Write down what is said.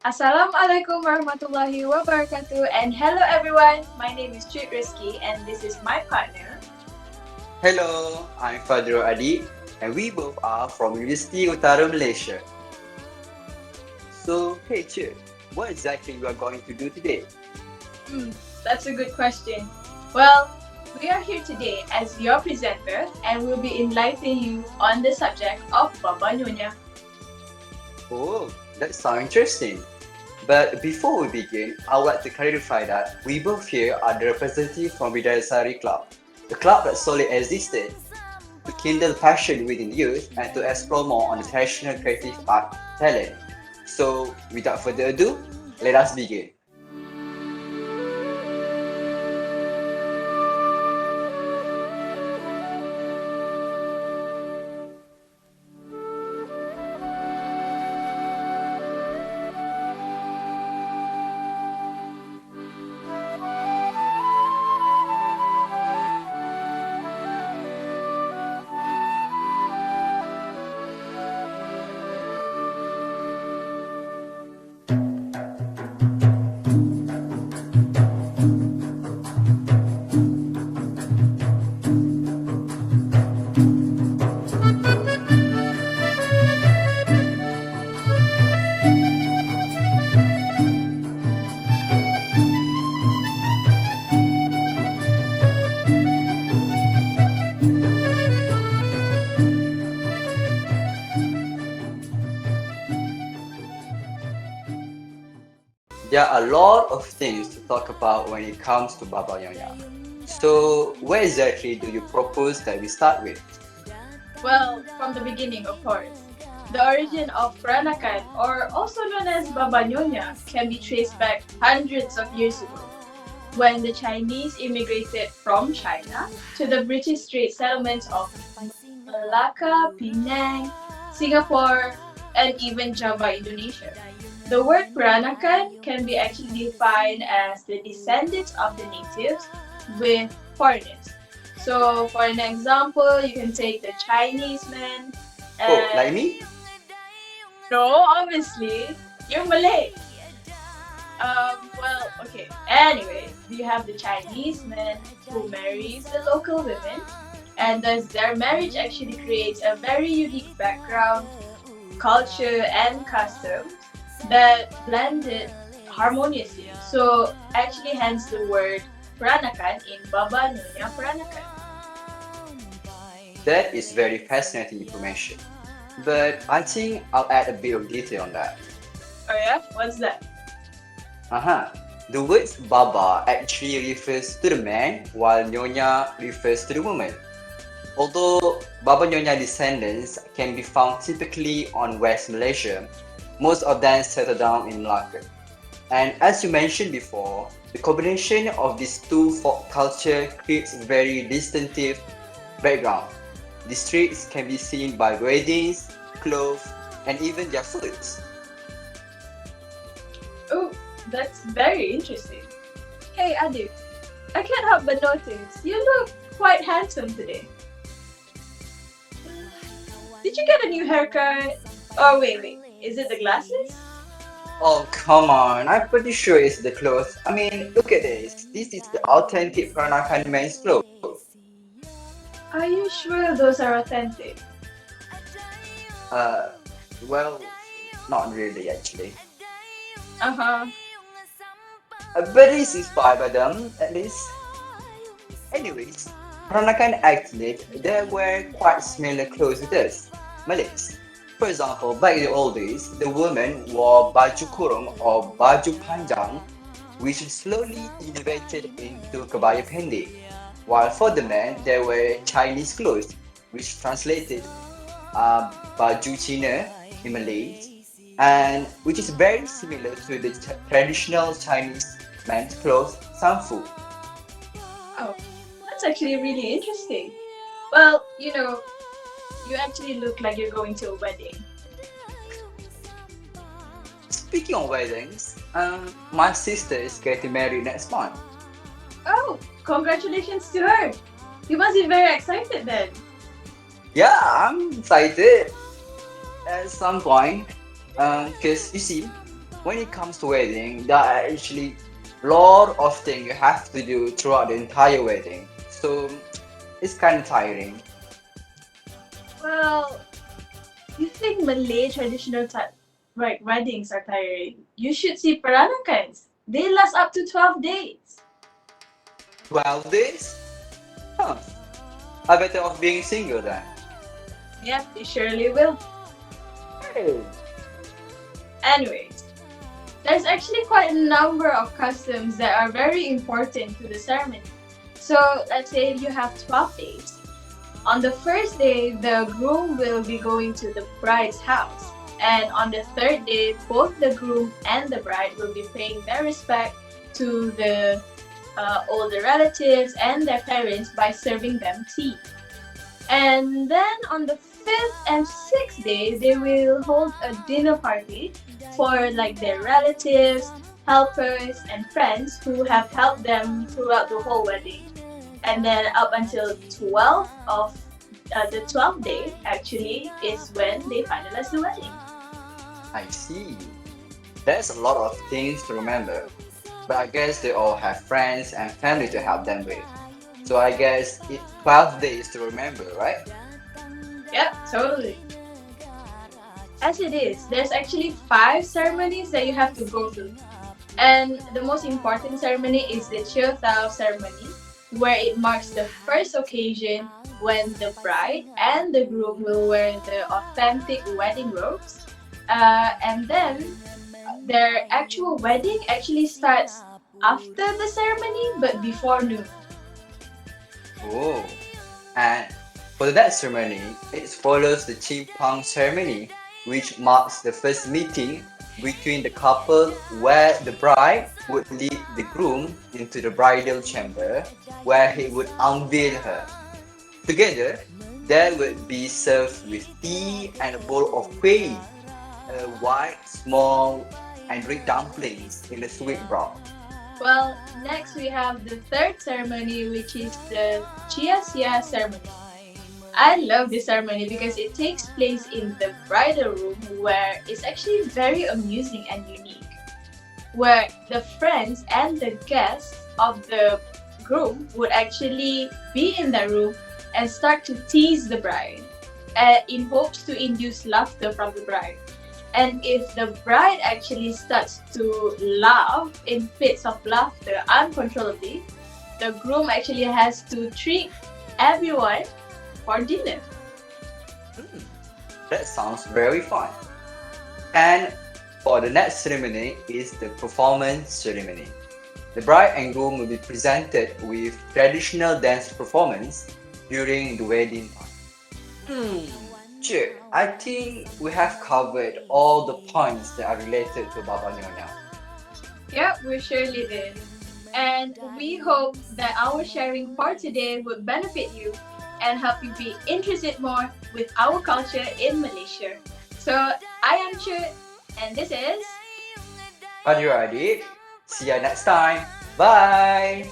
Assalamualaikum warahmatullahi wabarakatuh, and hello everyone. My name is Chut Rizky and this is my partner. Hello, I'm Fadrul Adi, and we both are from University Utara Malaysia. So, hey Chut, what exactly we are going to do today? That's a good question. Well, we are here today as your presenter and we'll be enlightening you on the subject of Baba Nyonya. Oh, that sounds interesting. But before we begin, I would like to clarify that we both here are the representatives from Vidayasari Club, the club that solely existed to kindle passion within youth and to explore more on the traditional creative art talent. So, without further ado, let us begin. There are a lot of things to talk about when it comes to Baba Nyonya. So, where exactly do you propose that we start with? Well, from the beginning, of course. The origin of Peranakan, or also known as Baba Nyonya, can be traced back hundreds of years ago, when the Chinese immigrated from China to the British Strait settlements of Malacca, Penang, Singapore, and even Java, Indonesia. The word Peranakan can be actually defined as the descendants of the natives with foreigners. So, for an example, you can take the Chinese man. Oh, like me? No, obviously, you're Malay. Well, okay. Anyway, you have the Chinese man who marries the local women, and thus their marriage actually creates a very unique background, culture, and customs that blended harmoniously. So, actually, hence the word Peranakan in Baba Nyonya Peranakan. That is very fascinating information. But I think I'll add a bit of detail on that. Oh yeah? What's that? The word Baba actually refers to the man, while Nyonya refers to the woman. Although Baba Nyonya descendants can be found typically on West Malaysia, most of them settle down in Malacca. And as you mentioned before, the combination of these two folk culture creates a very distinctive background. The streets can be seen by weddings, clothes, and even their foods. Oh, that's very interesting. Hey Adib, I can't help but notice you look quite handsome today. Did you get a new haircut? Oh wait, is it the glasses? Oh, come on. I'm pretty sure it's the clothes. I mean, look at this. This is the authentic Peranakan men's clothes. Are you sure those are authentic? Uh, well, not really actually. Uh-huh. But it's inspired by them, at least. Anyways, Peranakan athletes, they wear quite similar clothes with us, Malays. For example, back in the old days, the women wore baju kurung or baju panjang, which slowly innovated into kebaya pendek. While for the men, they wear Chinese clothes, which translated baju Cina in Malay, and which is very similar to the traditional Chinese men's clothes, sanfu. Oh, that's actually really interesting. Well, you actually look like you're going to a wedding. Speaking of weddings, my sister is getting married next month. Oh, congratulations to her. You must be very excited then. Yeah, I'm excited at some point. Because you see, when it comes to wedding, there are actually lot of things you have to do throughout the entire wedding. So it's kind of tiring. Well, you think Malay traditional type like weddings are tiring? You should see Peranakans. They last up to 12 days. 12 days? Huh. I better off being single then. Yep, you surely will. Hey. Anyways, there's actually quite a number of customs that are very important to the ceremony. So let's say you have 12 days. On the first day, the groom will be going to the bride's house. And on the third day, both the groom and the bride will be paying their respect to the older relatives and their parents by serving them tea. And then on the fifth and sixth day, they will hold a dinner party for like their relatives, helpers, and friends who have helped them throughout the whole wedding. And then up until 12 of the 12th day actually is when they finalize the wedding. I see. There's a lot of things to remember, but I guess they all have friends and family to help them with. So I guess it's 12 days to remember, right? Yep, totally. As it is, there's actually 5 ceremonies that you have to go through. And the most important ceremony is the Chiêu Tao ceremony, where it marks the first occasion when the bride and the groom will wear the authentic wedding robes. And then their actual wedding actually starts after the ceremony but before noon. Oh, and for the next ceremony, it follows the Chimpang ceremony, which marks the first meeting between the couple where the bride would lead the groom into the bridal chamber where he would unveil her. Together, they would be served with tea and a bowl of kueh, a white, small, and rich dumplings in a sweet broth. Well, next we have the third ceremony, which is the Chia Sia ceremony. I love this ceremony because it takes place in the bridal room where it's actually very amusing and unique. Where the friends and the guests of the groom would actually be in the room and start to tease the bride in hopes to induce laughter from the bride. And if the bride actually starts to laugh in fits of laughter uncontrollably, the groom actually has to treat everyone for dinner. Hmm, that sounds very fun. And for the next ceremony is the performance ceremony. The bride and groom will be presented with traditional dance performance during the wedding time. Sure, I think we have covered all the points that are related to Baba Nyonya. Yep, we surely did. And we hope that our sharing for today would benefit you and help you be interested more with our culture in Malaysia. So, I am Chut, and this is Are you ready? See you next time. Bye!